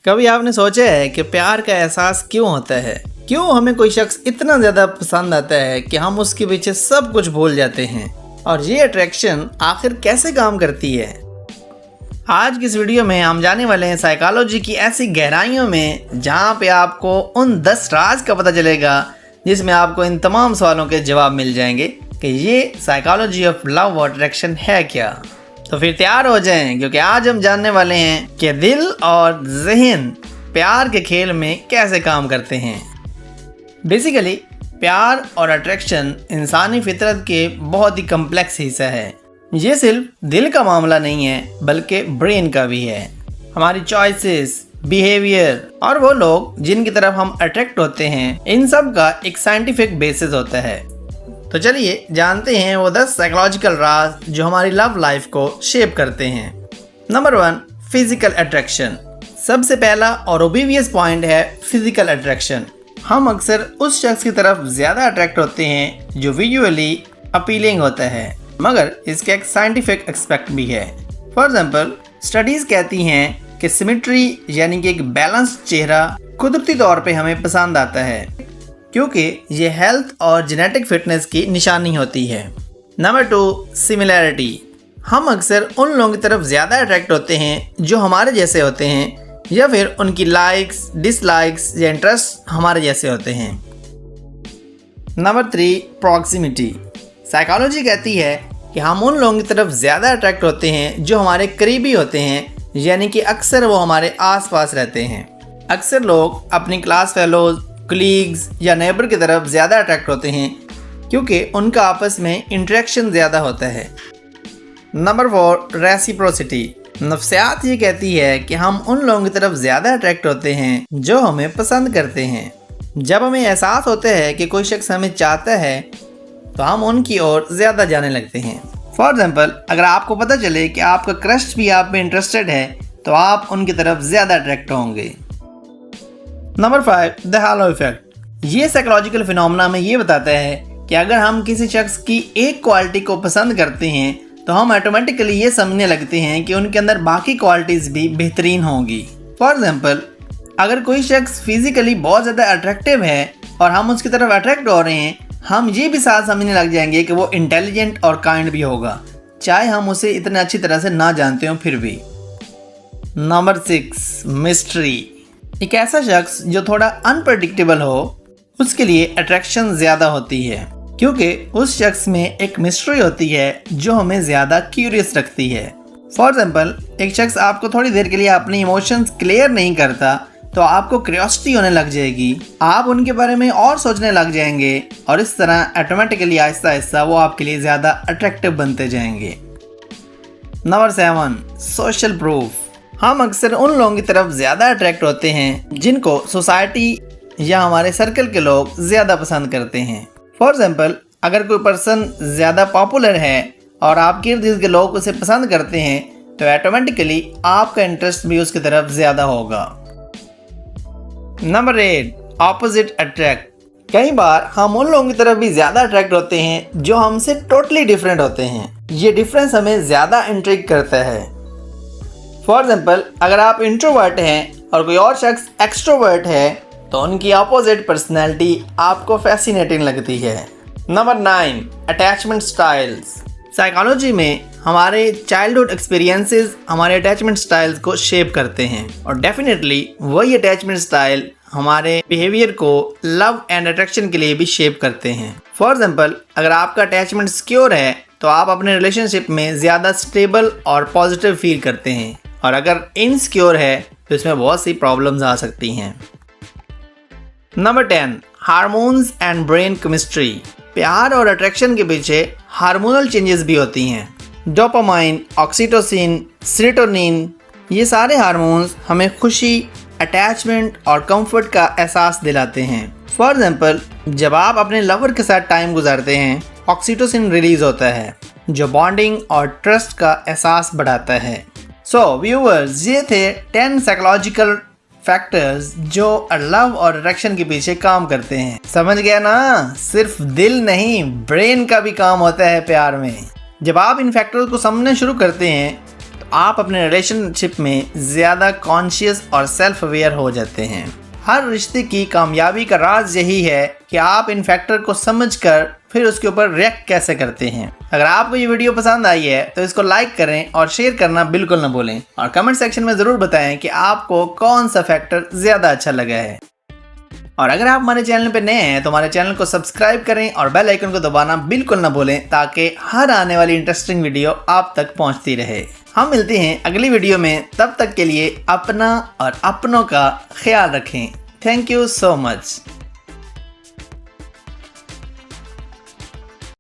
कभी आपने सोचा है कि प्यार का एहसास क्यों होता है? क्यों हमें कोई शख्स इतना ज़्यादा पसंद आता है कि हम उसके पीछे सब कुछ भूल जाते हैं? और ये अट्रैक्शन आखिर कैसे काम करती है? आज की इस वीडियो में हम जाने वाले हैं साइकोलॉजी की ऐसी गहराइयों में जहाँ पे आपको उन 10 राज का पता चलेगा जिसमें आपको इन तमाम सवालों के जवाब मिल जाएंगे कि ये साइकोलॉजी ऑफ लव और अट्रैक्शन है क्या। तो फिर तैयार हो जाएं, क्योंकि आज हम जानने वाले हैं कि दिल और ज़हन प्यार के खेल में कैसे काम करते हैं। बेसिकली प्यार और अट्रैक्शन इंसानी फितरत के बहुत ही कम्प्लेक्स हिस्सा है। ये सिर्फ दिल का मामला नहीं है बल्कि ब्रेन का भी है। हमारी चॉइसेस, बिहेवियर और वो लोग जिनकी तरफ हम अट्रैक्ट होते हैं, इन सब का एक साइंटिफिक बेसिस होता है। तो चलिए जानते हैं वो 10 साइकोलॉजिकल राज जो हमारी लव लाइफ को शेप करते हैं। Number 1, physical attraction. सबसे पहला और ओबिवियस पॉइंट है फिजिकल अट्रैक्शन। हम अक्सर उस शख्स की तरफ ज़्यादा अट्रैक्ट होते हैं जो विजुअली अपीलिंग होता है, मगर इसका एक साइंटिफिक एस्पेक्ट भी है। फॉर एग्जाम्पल, स्टडीज़ कहती हैं कि सिमेट्री यानी कि एक बैलेंस्ड चेहरा कुदरती तौर पे हमें पसंद आता है, क्योंकि ये हेल्थ और जेनेटिक फिटनेस की निशानी होती है। Number 2, similarity. हम अक्सर उन लोगों की तरफ ज़्यादा अट्रैक्ट होते हैं जो हमारे जैसे होते हैं, या फिर उनकी लाइक्स, डिसलाइक्स या इंटरेस्ट हमारे जैसे होते हैं। Number 3, proximity. साइकोलॉजी कहती है कि हम उन लोगों की तरफ ज़्यादा अट्रैक्ट होते हैं जो हमारे करीबी होते हैं, यानी कि अक्सर वो हमारे आसपास रहते हैं। अक्सर लोग अपनी क्लास फेलोज, कलीग्स या नेबर की तरफ ज़्यादा अट्रैक्ट होते हैं क्योंकि उनका आपस में इंटरेक्शन ज़्यादा होता है। Number 4, reciprocity. नफ्सियात ये कहती है कि हम उन लोगों की तरफ ज़्यादा अट्रैक्ट होते हैं जो हमें पसंद करते हैं। जब हमें एहसास होता है कि कोई शख्स हमें चाहता है तो हम उनकी ओर ज़्यादा जाने लगते हैं। फॉर एग्जाम्पल, अगर आपको पता चले कि आपका क्रश भी आप में इंटरेस्टेड है तो आप उनकी तरफ ज़्यादा अट्रैक्ट होंगे। Number 5, the hello effect. ये साइकोलॉजिकल फिनोमेना में ये बताता है कि अगर हम किसी शख्स की एक क्वालिटी को पसंद करते हैं तो हम ऑटोमेटिकली ये समझने लगते हैं कि उनके अंदर बाकी क्वालिटीज़ भी बेहतरीन होंगी। फॉर एग्जाम्पल, अगर कोई शख्स फिजिकली बहुत ज़्यादा अट्रैक्टिव है और हम उसकी तरफ अट्रैक्ट हो रहे हैं, हम ये भी साथ समझने लग जाएंगे कि वो इंटेलिजेंट और काइंड भी होगा, चाहे हम उसे इतने अच्छी तरह से ना जानते हो फिर भी। Number 6, mystery. एक ऐसा शख्स जो थोड़ा अनप्रडिक्टेबल हो, उसके लिए अट्रैक्शन ज़्यादा होती है क्योंकि उस शख्स में एक मिस्ट्री होती है जो हमें ज़्यादा क्यूरियस रखती है। फॉर एग्जाम्पल, एक शख्स आपको थोड़ी देर के लिए अपने इमोशंस क्लियर नहीं करता तो आपको क्यूरियोसिटी होने लग जाएगी, आप उनके बारे में और सोचने लग जाएंगे और इस तरह ऑटोमेटिकली आहिस्ता आहिस्ता वो आपके लिए ज़्यादा अट्रैक्टिव बनते जाएंगे। Number 7, social proof. हम अक्सर उन लोगों की तरफ ज़्यादा अट्रैक्ट होते हैं जिनको सोसाइटी या हमारे सर्कल के लोग ज़्यादा पसंद करते हैं। फॉर एग्जाम्पल, अगर कोई पर्सन ज़्यादा पॉपुलर है और आपके इर्द गिर्द के लोग उसे पसंद करते हैं तो ऑटोमेटिकली आपका इंटरेस्ट भी उसकी तरफ ज़्यादा होगा। Number 8, opposite attract. कई बार हम उन लोगों की तरफ भी ज़्यादा अट्रैक्ट होते हैं जो हमसे टोटली डिफरेंट होते हैं। ये डिफरेंस हमें ज़्यादा इंट्रिग करता है। फॉर एग्जाम्पल, अगर आप इंट्रोवर्ट हैं और कोई और शख्स एक्सट्रोवर्ट है तो उनकी अपोजिट पर्सनैलिटी आपको फैसिनेटिंग लगती है। Number 9, attachment styles. साइकोलॉजी में हमारे चाइल्डहुड एक्सपीरियंसेस हमारे अटैचमेंट स्टाइल्स को शेप करते हैं और डेफिनेटली वही अटैचमेंट स्टाइल हमारे बिहेवियर को लव एंड अट्रैक्शन के लिए भी शेप करते हैं। फॉर एग्जाम्पल, अगर आपका अटैचमेंट सिक्योर है तो आप अपने रिलेशनशिप में ज़्यादा स्टेबल और पॉजिटिव फील करते हैं, और अगर इनसिक्योर है तो इसमें बहुत सी प्रॉब्लम्स आ सकती हैं। Number 10, hormones and brain chemistry. प्यार और अट्रैक्शन के पीछे हार्मोनल चेंजेस भी होती हैं। डोपामाइन, ऑक्सीटोसिन, सेरोटोनिन, ये सारे हार्मोन्स हमें खुशी, अटैचमेंट और कंफर्ट का एहसास दिलाते हैं। फॉर एग्जाम्पल, जब आप अपने लवर के साथ टाइम गुजारते हैं, ऑक्सीटोसिन रिलीज होता है जो बॉन्डिंग और ट्रस्ट का एहसास बढ़ाता है। सो व्यूअर्स, ये थे 10 साइकोलॉजिकल फैक्टर्स जो लव और अट्रैक्शन के पीछे काम करते हैं। समझ गया ना? सिर्फ दिल नहीं, ब्रेन का भी काम होता है प्यार में। जब आप इन फैक्टर्स को समझना शुरू करते हैं तो आप अपने रिलेशनशिप में ज़्यादा कॉन्शियस और सेल्फ अवेयर हो जाते हैं। हर रिश्ते की कामयाबी का राज यही है कि आप इन फैक्टर को समझकर फिर उसके ऊपर रिएक्ट कैसे करते हैं। अगर आपको ये वीडियो पसंद आई है तो इसको लाइक करें और शेयर करना बिल्कुल ना भूलें, और कमेंट सेक्शन में ज़रूर बताएं कि आपको कौन सा फैक्टर ज़्यादा अच्छा लगा है। और अगर आप हमारे चैनल पर नए हैं तो हमारे चैनल को सब्सक्राइब करें और बेल आइकन को दबाना बिल्कुल ना भूलें, ताकि हर आने वाली इंटरेस्टिंग वीडियो आप तक पहुंचती रहे। हम मिलते हैं अगली वीडियो में, तब तक के लिए अपना और अपनों का ख्याल रखें। Thank you so much.